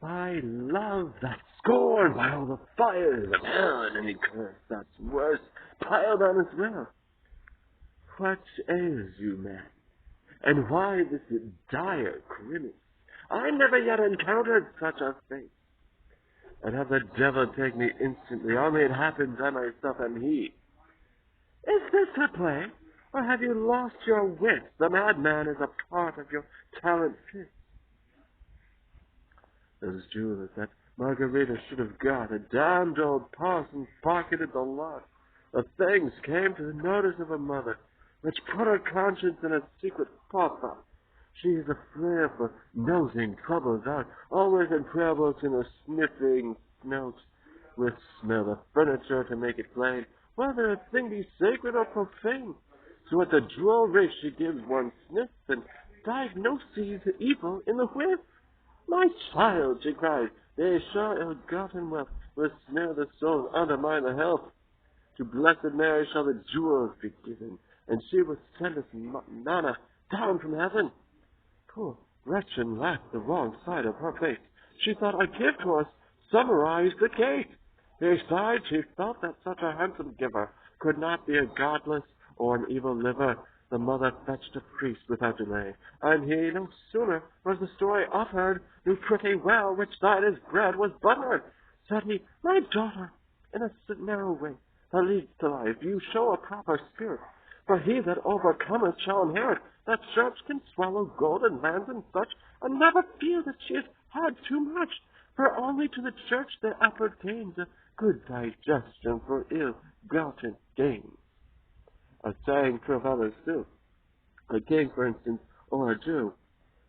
by love that's scorned by all the fires of hell, and any curse that's worse piled on as well. What ails you, man? And why this dire grimace? I never yet encountered such a face. And have the devil take me instantly, only it happens I myself am he. Is this a play, or have you lost your wits? The madman is a part of your talent fit. Those jewelers that Margarita should have got, a damned old parson pocketed the lot. The things came to the notice of a mother, which put her conscience in a secret potluck. She is a flair for nosing troubles out, always in prayer books and her sniffing notes, with smell of furniture to make it plain, whether a thing be sacred or profane. So at the jewelry she gives one sniff, and diagnoses the evil in the whiff. My child, she cries, they sure ill-gotten wealth will snare the soul, undermine the health. To Blessed Mary shall the jewels be given, and she will send us manna down from heaven. Poor Gretchen laughed the wrong side of her face. She thought a gift to us summarized the cake. Besides, she felt that such a handsome giver could not be a godless or an evil liver. The mother fetched a priest without delay, and he no sooner was the story uttered, knew pretty well which side his bread was buttered. Said he, my daughter, in a narrow way that leads to life, you show a proper spirit. For he that overcometh shall inherit. That church can swallow gold and lands and such, and never feel that she has had too much. For only to the church there appertains a good digestion for ill-gotten gains. A saying true of others too. A king, for instance, or a Jew,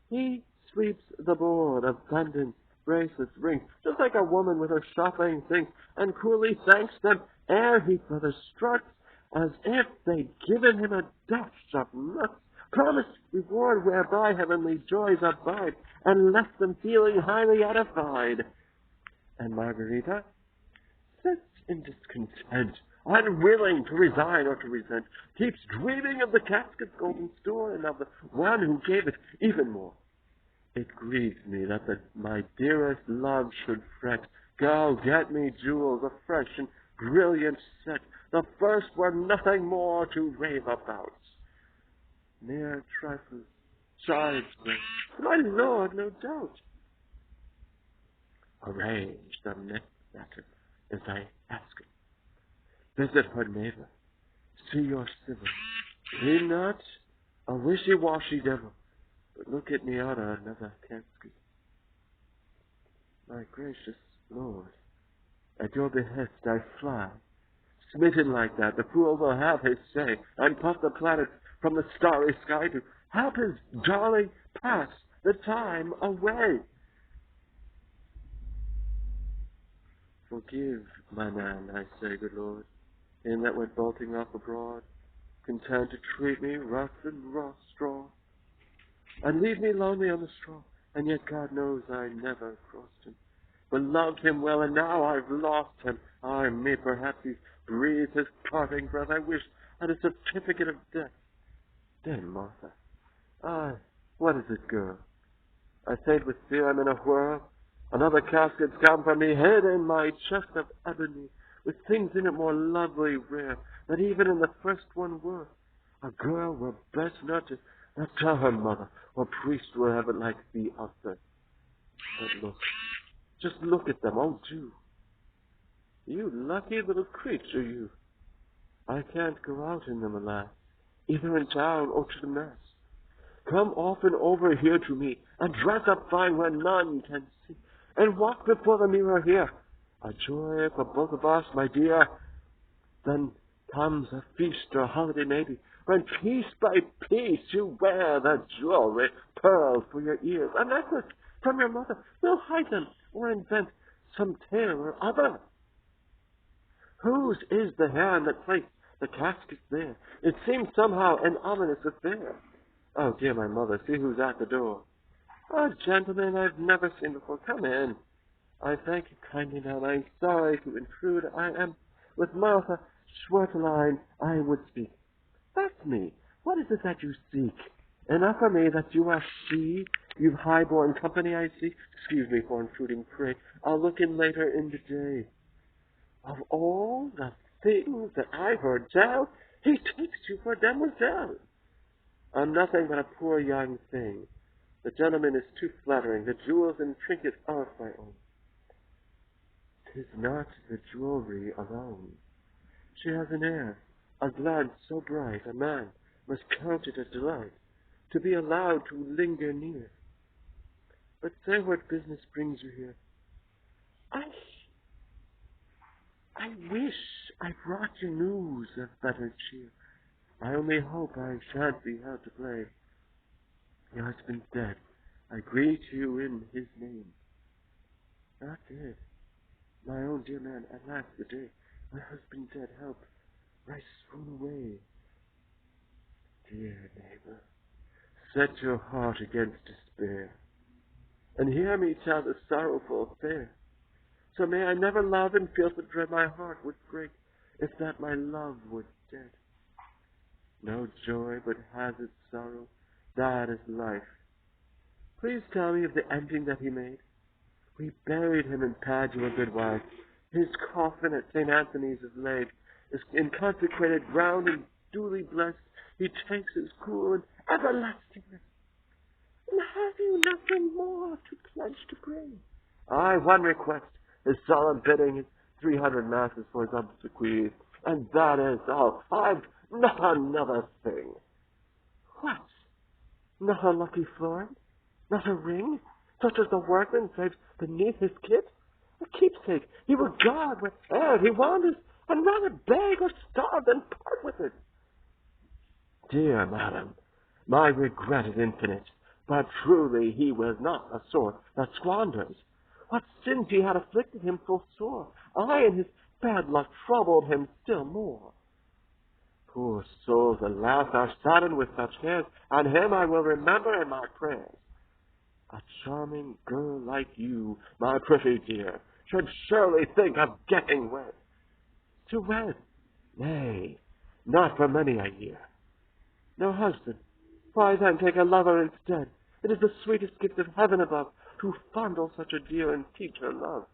he sweeps the board of pendants, bracelets, rings, just like a woman with her shopping things, and coolly thanks them ere he further struts, as if they'd given him a dash of nuts, promised reward whereby heavenly joys abide, and left them feeling highly edified. And Margarita sits in discontent, unwilling to resign or to resent, keeps dreaming of the casket's golden store and of the one who gave it even more. It grieves me that my dearest love should fret. Go, get me jewels, a fresh and brilliant set. The first were nothing more to rave about. Mere trifles, chides me, my lord, no doubt. Arrange the next matter as I ask it. Visit her neighbor, see your civil. Be not a wishy-washy devil, but look at me out of another casket. My gracious Lord, at your behest I fly. Smitten like that, the fool will have his say, and puff the planets from the starry sky to help his darling pass the time away. Forgive my man, I say, good Lord, him that went bolting off abroad, content to treat me rough and raw straw, and leave me lonely on the straw, and yet God knows I never crossed him, but loved him well, and now I've lost him. I may perhaps he's breathed his parting breath. I wish I had a certificate of death. Then, Martha, what is it, girl? I faint with fear, I'm in a whirl. Another casket's come for me, hid in my chest of ebony, with things in it more lovely rare than even in the first one were. A girl were best not to tell her mother, or priest will have it like the other. But look, just look at them, oh do. You lucky little creature, you. I can't go out in them, alas, either in town or to the mass. Come often over here to me, and dress up fine where none can see, and walk before the mirror here. A joy for both of us, my dear. Then comes a feast or holiday maybe, when piece by piece you wear the jewelry, pearls for your ears, a necklace from your mother. We'll hide them, or invent some tale or other. Whose is the hand that placed the casket there? It seems somehow an ominous affair. Oh, dear, my mother, see who's at the door. A gentleman I've never seen before. Come in. I thank you kindly now. I'm sorry to intrude. I am with Martha Schwertlein. I would speak. That's me. What is it that you seek? Enough for me that you are she, You've high-born company, I see. Excuse me for intruding, pray. I'll look in later in the day. Of all the things that I've heard tell, he takes you for a demoiselle. I'm nothing but a poor young thing. The gentleman is too flattering. The jewels and trinkets are my own. 'Tis not the jewelry alone. She has an air, a glance so bright, a man must count it a delight to be allowed to linger near. But say what business brings you here. I wish I brought you news of better cheer. I only hope I shan't be held to blame. Your husband's dead. I greet you in his name. Not dead. My own dear man, at last the day. My husband dead, help. I swoon away. Dear neighbor, set your heart against despair, and hear me tell the sorrowful affair. So may I never love and feel the dread my heart would break, if that my love were dead. No joy but has its sorrow, that is life. Please tell me of the ending that he made. We buried him in Padua, good wife. His coffin at St. Anthony's is laid, is in consecrated ground and duly blessed. He takes his cool and everlasting rest. And have you nothing more to pledge to bring? Aye, one request, his solemn bidding, his 300 masses for his obsequies, and that is all. I've not another thing. What? Not a lucky florin? Not a ring, such as the workman saves beneath his kit? A keepsake he would guard where'er he wanders, and rather beg or starve than part with it. Dear madam, my regret is infinite, but truly he was not a sort that squanders. What sins he had afflicted him full sore, I and his bad luck troubled him still more. Poor souls, alas, are saddened with such cares, and him I will remember in my prayers. A charming girl like you, my pretty dear, should surely think of getting wed. To wed? Nay, not for many a year. No husband? Why then take a lover instead. It is the sweetest gift of heaven above, to fondle such a dear and teach her love.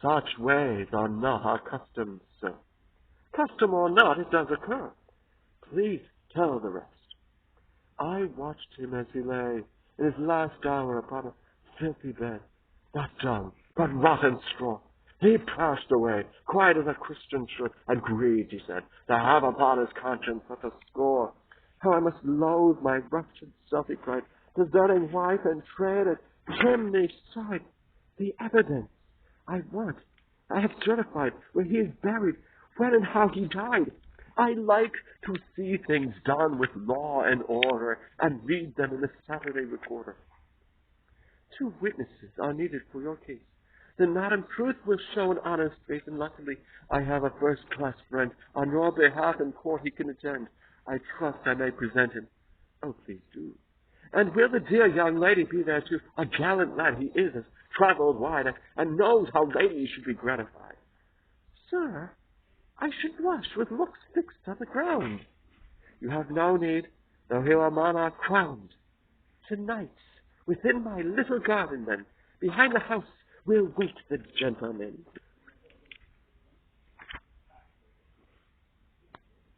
Such ways are not our customs, sir. Custom or not, it does occur. Please tell the rest. I watched him as he lay in his last hour upon a filthy bed, not dung, but rotten straw. He passed away, quite as a Christian should, and grieved, he said, to have upon his conscience such a score. How I must loathe my wretched self, he cried, deserting wife and trade at chimney side. The evidence I want, I have certified where he is buried, when and how he died. I like to see things done with law and order, and read them in the Saturday Recorder. 2 witnesses are needed for your case. Then, madam, truth will show an honest face, and luckily I have a first-class friend. On your behalf in court he can attend. I trust I may present him. Oh, please do. And will the dear young lady be there too? A gallant lad he is, has travelled wide, and knows how ladies should be gratified. Sir, I should blush with looks fixed on the ground. You have no need, though here a monarch crowned. Tonight, within my little garden, then, behind the house, will wait the gentlemen.